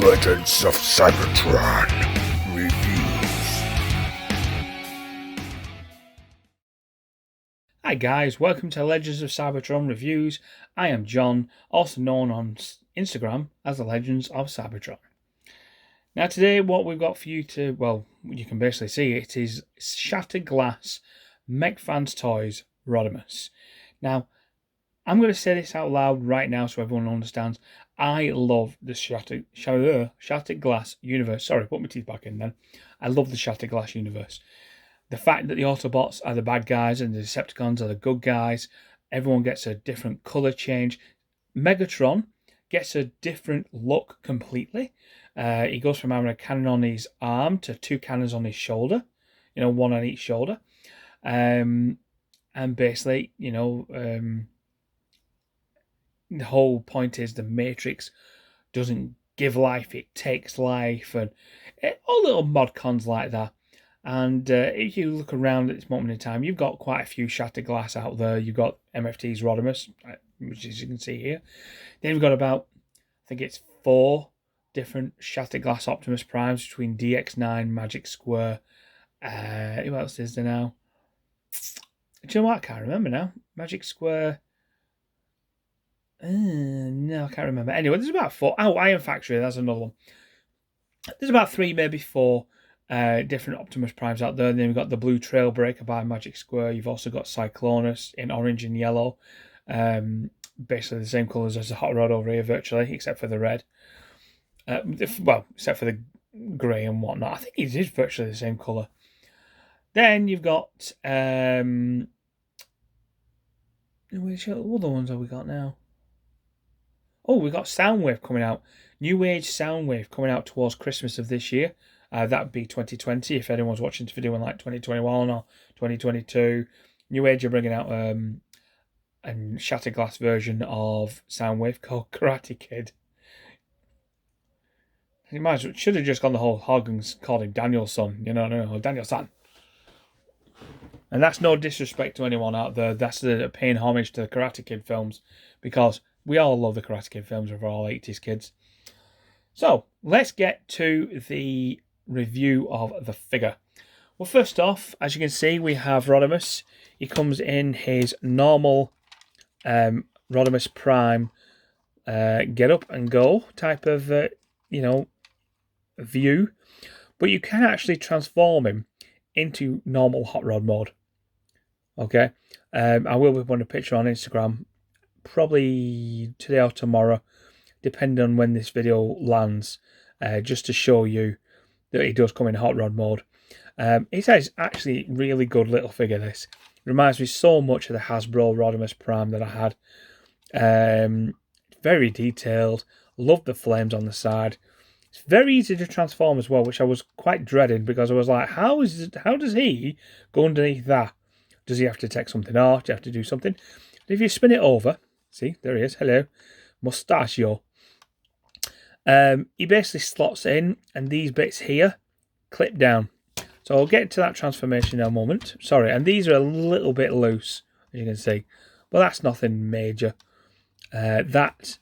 Legends of Cybertron reviews. Hi guys, welcome to Legends of Cybertron reviews. I am John, also known on Instagram as the Legends of Cybertron. Now today what we've got for you to, well, you can basically see it is Shattered Glass MFT Toys Rodimus. Now, I'm going to say this out loud right now so everyone understands. I love the Shattered Glass universe. Sorry, put my teeth back in then. I love the Shattered Glass universe. The fact that the Autobots are the bad guys and the Decepticons are the good guys. Everyone gets a different colour change. Megatron gets a different look completely. He goes from having a cannon on his arm to two cannons on his shoulder. One on each shoulder. And basically, the whole point is the Matrix doesn't give life, it takes life, and all little mod cons like that. And if you look around at this moment in time, you've got quite a few Shattered Glass out there. You've got MFT's Rodimus, which as you can see here. Then we've got about, I think it's 4 different Shattered Glass Optimus Primes between DX9, Magic Square. Who else is there now? Do you know what? I can't remember now. Magic Square. No, I can't remember. Anyway, there's about 4. Oh, Iron Factory, that's another one. There's about 3, maybe 4 different Optimus Primes out there. And then we've got the Blue Trailbreaker by Magic Square. You've also got Cyclonus in orange and yellow. Basically the same colours as the Hot Rod over here, virtually, except for the red. Except for the grey and whatnot. I think it is virtually the same colour. Then you've got... which other ones have we got now? Oh, we've got Soundwave coming out. New Age Soundwave coming out towards Christmas of this year. That would be 2020 if anyone's watching this video in like 2021 or 2022. New Age are bringing out a Shattered Glass version of Soundwave called Karate Kid. You should have just gone the whole hog and called him Danielson. Danielson. And that's no disrespect to anyone out there. That's paying homage to the Karate Kid films, because we all love the Karate Kid films. We're all 80s kids. So, let's get to the review of the figure. Well, first off, as you can see, we have Rodimus. He comes in his normal Rodimus Prime get up and go type of, view. But you can actually transform him into normal hot rod mode. Okay, I will be putting a picture on Instagram probably today or tomorrow, depending on when this video lands, just to show you that he does come in hot rod mode. It's actually really good little figure. This reminds me so much of the Hasbro Rodimus Prime that I had. Very detailed. Love the flames on the side. It's very easy to transform as well, which I was quite dreading, because I was like, how does he go underneath that? Does he have to take something off? Do you have to do something? And if you spin it over, see, there he is. Hello, Mustachio. He basically slots in, and these bits here clip down. So I'll get to that transformation in a moment. Sorry, and these are a little bit loose, as you can see. But that's nothing major. That,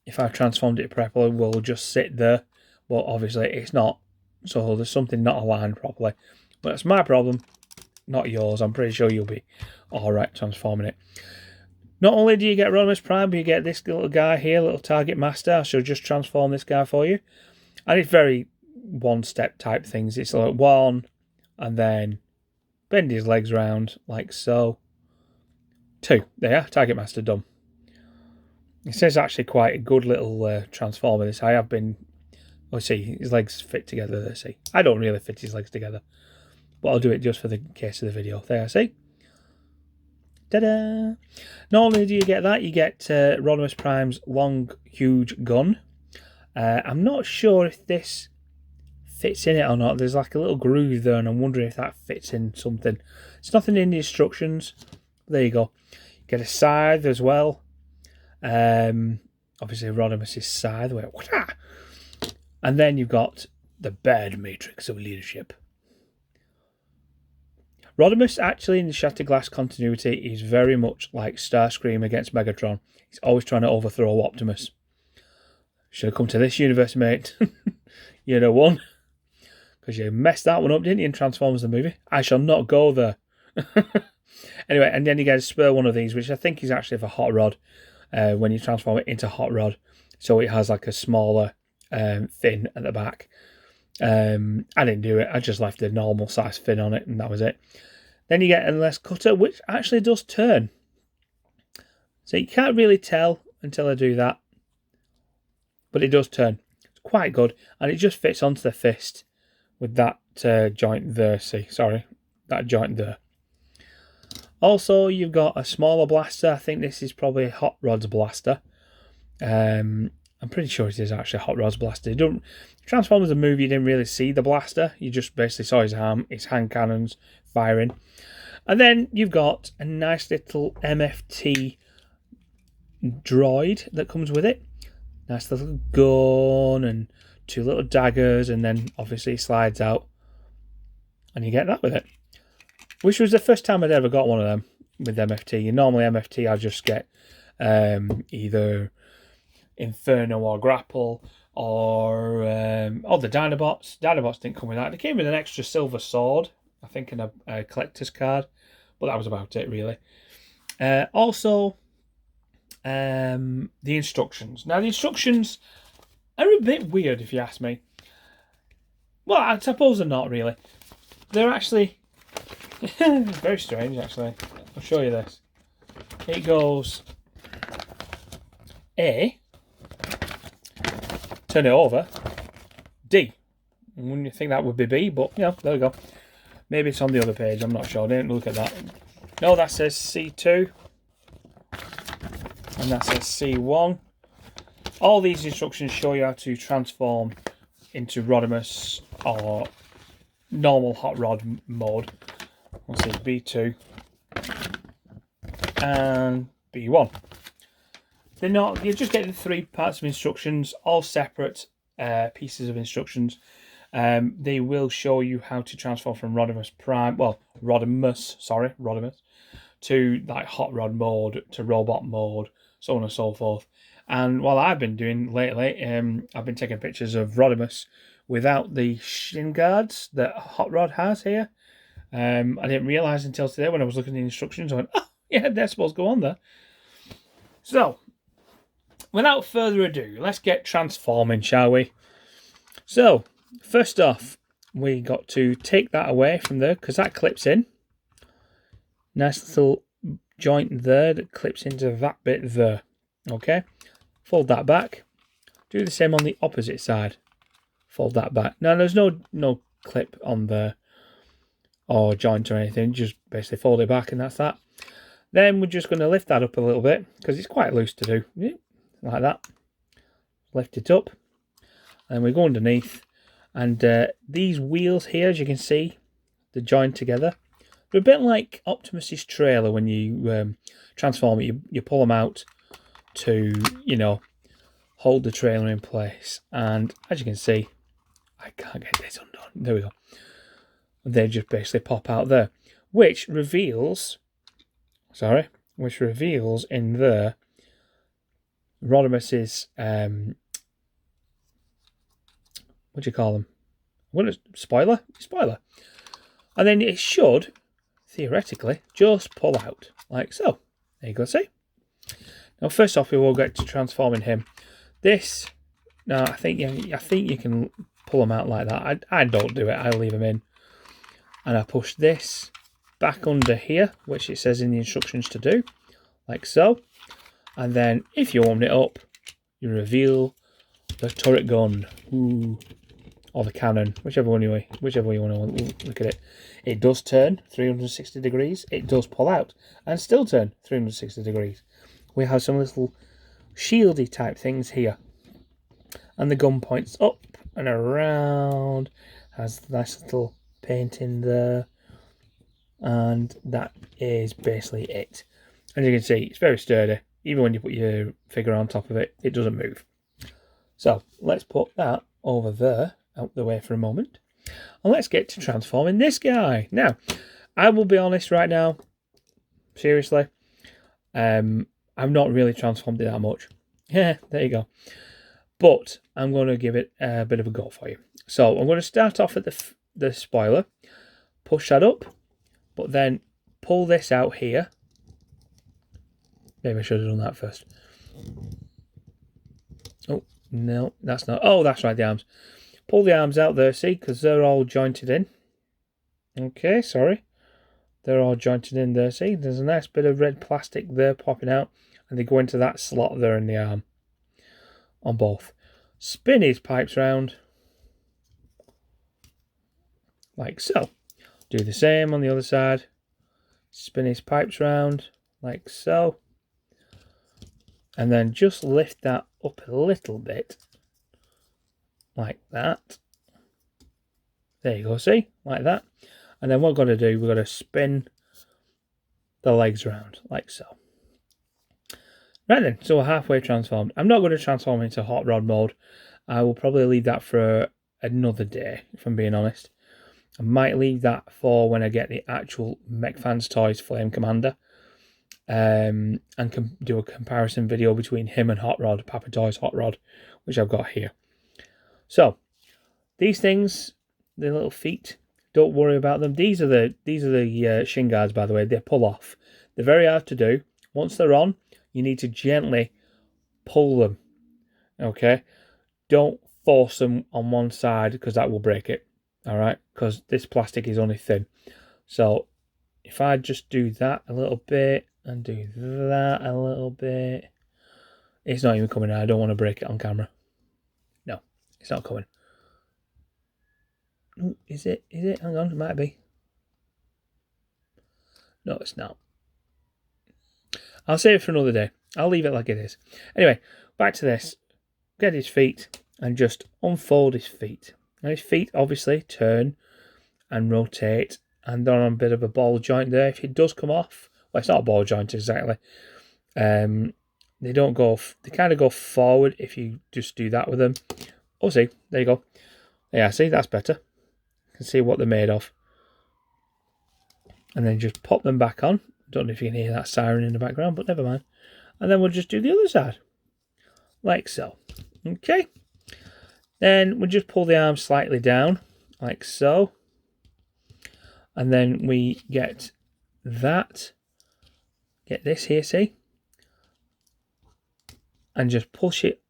if I've transformed it properly, will just sit there. But obviously it's not. So there's something not aligned properly. But that's my problem, not yours. I'm pretty sure you'll be alright transforming it. Not only do you get Rodimus Prime, but you get this little guy here, little Target Master. I shall just transform this guy for you. And it's very one-step type things. It's like 1, and then bend his legs round like so. 2. There, Target Master done. This is actually quite a good little transformer. This I have been... Oh, see, his legs fit together there, see. I don't really fit his legs together, but I'll do it just for the case of the video. There, see? Ta-da! Not only do you get that, you get Rodimus Prime's long, huge gun. I'm not sure if this fits in it or not. There's like a little groove there, and I'm wondering if that fits in something. It's nothing in the instructions. There you go. You get a scythe as well. Obviously Rodimus's scythe. And then you've got the bad matrix of leadership. Rodimus, actually, in the Shattered Glass continuity, is very much like Starscream against Megatron. He's always trying to overthrow Optimus. Should have come to this universe, mate. You know one. Because you messed that one up, didn't you, in Transformers the movie? I shall not go there. Anyway, and then you get a spare one of these, which I think is actually for Hot Rod, when you transform it into Hot Rod. So it has like a smaller fin at the back. I didn't do it. I just left the normal size fin on it, and that was it. Then you get a less cutter, which actually does turn. So you can't really tell until I do that. But it does turn. It's quite good. And it just fits onto the fist with that joint there. See, sorry. That joint there. Also, you've got a smaller blaster. I think this is probably Hot Rod's blaster. I'm pretty sure it is actually Hot Rod's blaster. You don't, Transformers the movie, you didn't really see the blaster. You just basically saw his hand cannons firing. And then you've got a nice little MFT droid that comes with it. Nice little gun and 2 little daggers, and then obviously it slides out. And you get that with it. Which was the first time I'd ever got one of them with MFT. Normally MFT I just get either Inferno or Grapple or the Dinobots. Dinobots didn't come with that. They came with an extra silver sword, I think, in a collector's card. But that was about it, really. Also, the instructions. Now, the instructions are a bit weird, if you ask me. Well, I suppose they're not, really. They're actually very strange, actually. I'll show you this. It goes A, turn it over, D. Wouldn't you think that would be B? But, you know, there we go. Maybe it's on the other page, I'm not sure. I didn't look at that. No, that says C2. And that says C1. All these instructions show you how to transform into Rodimus or normal Hot Rod mode. We'll see B2 and B1. They're not, you're just getting 3 parts of instructions, all separate pieces of instructions. They will show you how to transform from Rodimus to like Hot Rod mode, to robot mode, so on and so forth. And what I've been doing lately, I've been taking pictures of Rodimus without the shin guards that Hot Rod has here. I didn't realise until today when I was looking at the instructions. I went, oh, yeah, they're supposed to go on there. So, without further ado, let's get transforming, shall we? So, first off, we got to take that away from there because that clips in. Nice little joint there that clips into that bit there. Okay, fold that back. Do the same on the opposite side. Fold that back. Now, there's no clip on there or joint or anything. Just basically fold it back and that's that. Then we're just going to lift that up a little bit because it's quite loose to do. Yeah, like that. Lift it up. And we go underneath. And these wheels here, as you can see, they're joined together. They're a bit like Optimus's trailer when you transform it. You pull them out to, you know, hold the trailer in place. And as you can see, I can't get this undone. There we go. They just basically pop out there, which reveals in there Rodimus's what do you call them? What, spoiler? And then it should theoretically just pull out like so. There you go. See. Now, first off, we will get to transforming him. This, now I think you can pull them out like that. I don't do it. I leave them in, and I push this back under here, which it says in the instructions to do, like so. And then, if you open it up, you reveal the turret gun, or the cannon, whichever way you want to look at it. It does turn 360 degrees. It does pull out and still turn 360 degrees. We have some little shieldy type things here. And the gun points up and around. Has a nice little painting there. And that is basically it. As you can see, it's very sturdy. Even when you put your figure on top of it, it doesn't move. So let's put that over there, out the way for a moment. And let's get to transforming this guy. Now, I will be honest right now. Seriously. I've not really transformed it that much. Yeah, there you go. but I'm going to give it a bit of a go for you. So I'm going to start off at the spoiler, push that up, but then pull this out here. Maybe I should have done that first. Oh, no, that's not. Oh, that's right, the arms. Pull the arms out there, see, because they're all jointed in. Okay, sorry. They're all jointed in there, see. There's a nice bit of red plastic there popping out, and they go into that slot there in the arm on both. Spin his pipes round, like so. Do the same on the other side. Spin his pipes round, like so. And then just lift that up a little bit, like that. There you go, see? Like that. And then what we're going to do, we're going to spin the legs around, like so. Right then, so we're halfway transformed. I'm not going to transform into hot rod mode. I will probably leave that for another day, if I'm being honest. I might leave that for when I get the actual MechFans Toys Flame Commander. And can do a comparison video between him and Hot Rod, Papa Toys Hot Rod, which I've got here. So, these things, the little feet, don't worry about them. These are the shin guards, by the way. They pull off. They're very hard to do. Once they're on, you need to gently pull them. Okay? Don't force them on one side because that will break it. All right? Because this plastic is only thin. So, if I just do that a little bit and do that a little bit, it's not even coming out. I don't want to break it on camera. No, it's not coming. Ooh, is it? Is it? Hang on, it might be. No, it's not. I'll save it for another day. I'll leave it like it is. Anyway, back to this. Get his feet and just unfold his feet. Now his feet obviously turn and rotate, and they're on a bit of a ball joint there. If it does come off, well, it's not a ball joint exactly. They don't go. They kind of go forward if you just do that with them. Oh, see, there you go. Yeah, see, that's better. You can see what they're made of. And then just pop them back on. Don't know if you can hear that siren in the background, but never mind. And then we'll just do the other side, like so. Okay. Then we'll just pull the arms slightly down, like so. And then we get that. Get this here, see? And just push it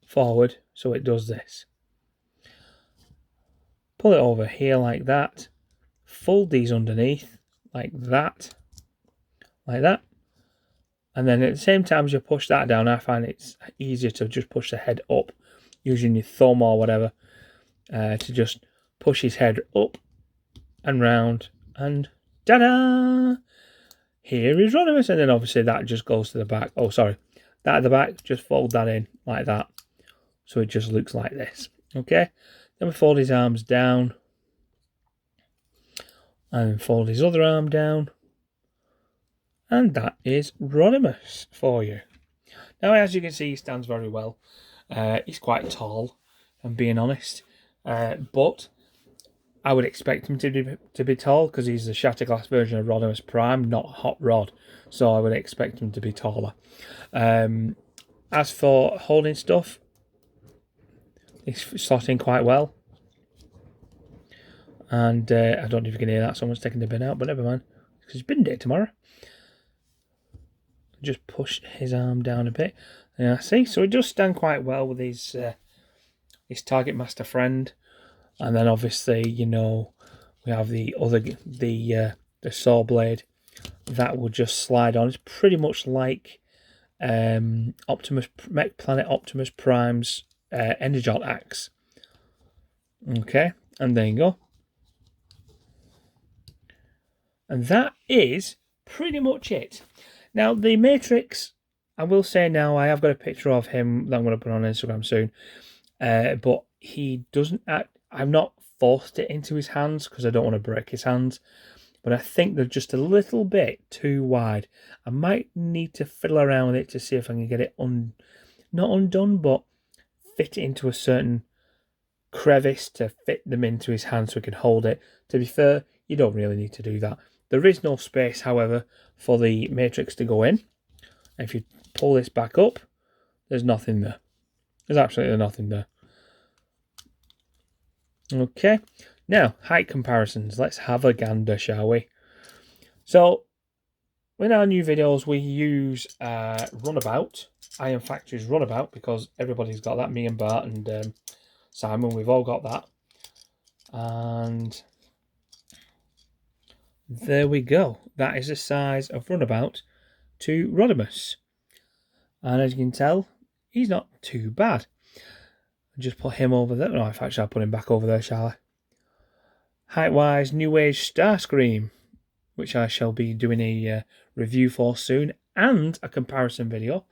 forward so it does this. Pull it over here like that. Fold these underneath like that. Like that. And then at the same time as you push that down, I find it's easier to just push the head up using your thumb or whatever to just push his head up and round, and ta-da! Here is Rodimus. And then obviously that just goes to the back. Oh, sorry. That at the back, just fold that in like that. So it just looks like this. Okay? Then we fold his arms down. And fold his other arm down. And that is Rodimus for you. Now, as you can see, he stands very well. He's quite tall, if I'm being honest. But I would expect him to be tall because he's the Shattered Glass version of Rodimus Prime, not Hot Rod. So I would expect him to be taller. As for holding stuff, he's slotting quite well. And I don't know if you can hear that. Someone's taking the bin out, but never mind. Because it's bin day tomorrow. Just push his arm down a bit. Yeah, see? So he does stand quite well with his Target Master friend. And then obviously, you know, we have the saw blade that will just slide on. It's pretty much like Mech Planet Optimus Prime's Energon axe. Okay, and there you go. And that is pretty much it. Now, the Matrix, I will say now, I have got a picture of him that I'm going to put on Instagram soon. But he doesn't act. I've not forced it into his hands because I don't want to break his hands. But I think they're just a little bit too wide. I might need to fiddle around with it to see if I can get it not undone, but fit it into a certain crevice to fit them into his hand so he can hold it. To be fair, you don't really need to do that. There is no space, however, for the Matrix to go in. If you pull this back up, there's nothing there. There's absolutely nothing there. Okay, now height comparisons. Let's have a gander, shall we? So, in our new videos, we use Runabout, Iron Factory's Runabout, because everybody's got that. Me and Bart and Simon, we've all got that. And there we go. That is the size of Runabout to Rodimus. And as you can tell, he's not too bad. Just put him over there. No, in fact, I'll put him back over there, shall I? Height-wise, New Age Starscream, which I shall be doing a review for soon, and a comparison video.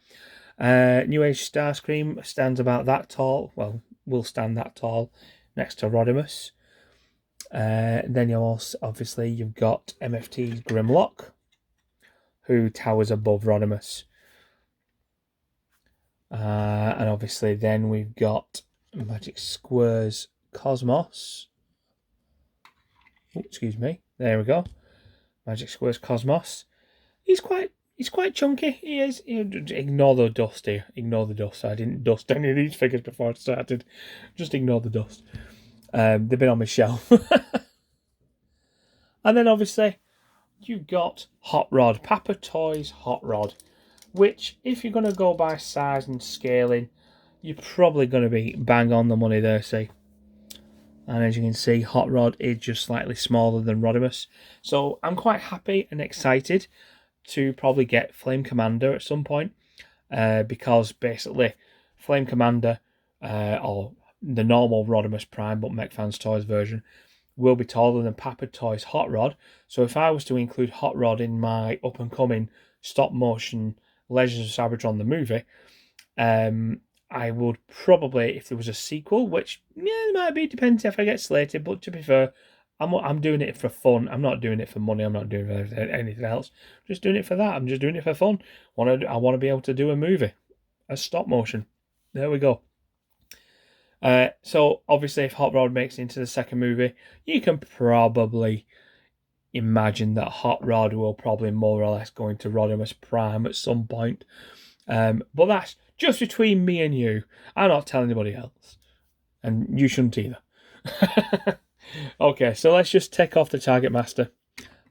New Age Starscream stands about that tall. Well, will stand that tall next to Rodimus. Then you'll also, obviously, you've got MFT's Grimlock, who towers above Rodimus. And obviously, then we've got Magic Square's Cosmos. Oh, excuse me. There we go. Magic Square's Cosmos. He's quite chunky. He is. Ignore the dust here. Ignore the dust. I didn't dust any of these figures before I started. Just ignore the dust. They've been on my shelf. And then obviously you've got Hot Rod. Papa Toys Hot Rod. Which, if you're going to go by size and scaling, you're probably going to be bang on the money there, see. And as you can see, Hot Rod is just slightly smaller than Rodimus. So I'm quite happy and excited to probably get Flame Commander at some point. Because basically, Flame Commander, or the normal Rodimus Prime, but MechFans Toys version, will be taller than Papa Toys Hot Rod. So if I was to include Hot Rod in my up-and-coming stop-motion Legends of Cybertron the movie, I would probably, if there was a sequel, which it might be, depends if I get slated, but to be fair, I'm doing it for fun. I'm not doing it for money. I'm not doing it for anything else. I'm just doing it for that. I'm just doing it for fun. I want to be able to do a movie, a stop motion. There we go. So obviously, if Hot Rod makes it into the second movie, you can probably imagine that Hot Rod will probably more or less go into Rodimus Prime at some point. But that's just between me and you. I'm not telling anybody else. And you shouldn't either. Okay, so let's just take off the Target Master.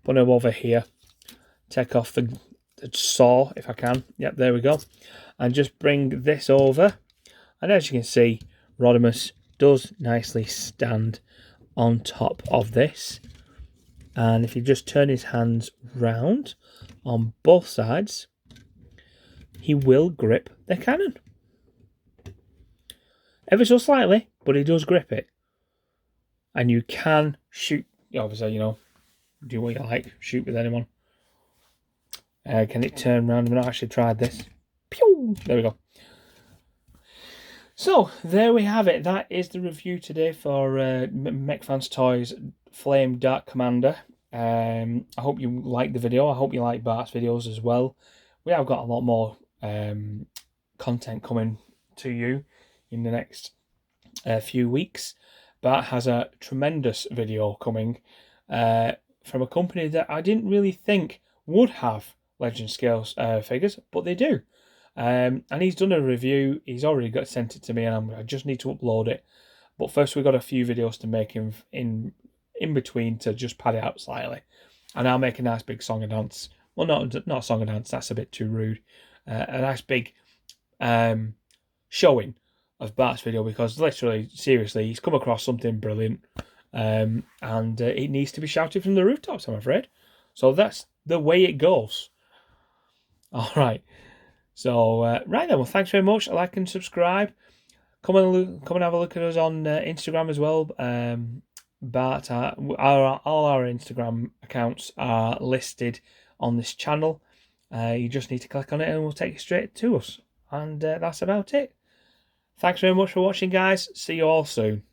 Put him over here. Take off the saw, if I can. Yep, there we go. And just bring this over. And as you can see, Rodimus does nicely stand on top of this. And if you just turn his hands round on both sides, he will grip the cannon. Ever so slightly, but he does grip it. And you can shoot, obviously, do what you like, shoot with anyone. Can it turn around? I've not actually tried this. Pew! There we go. So, there we have it. That is the review today for MechFans Toys Flame Dark Commander. I hope you liked the video. I hope you like Bart's videos as well. We have got a lot more content coming to you in the next few weeks. Bart has a tremendous video coming from a company that I didn't really think would have Legend scale figures, but they do. And he's done a review. He's already sent it to me, and I just need to upload it. But first, we've got a few videos to make in between to just pad it out slightly, and I'll make a nice big song and dance. Well, not song and dance. That's a bit too rude. A nice big showing of Bart's video, because literally, seriously, he's come across something brilliant, and it needs to be shouted from the rooftops, I'm afraid. So that's the way it goes. All right. So, right then, well, thanks very much. Like and subscribe. Come and have a look at us on Instagram as well. But all our Instagram accounts are listed on this channel. You just need to click on it and we'll take you straight to us. And that's about it. Thanks very much for watching, guys. See you all soon.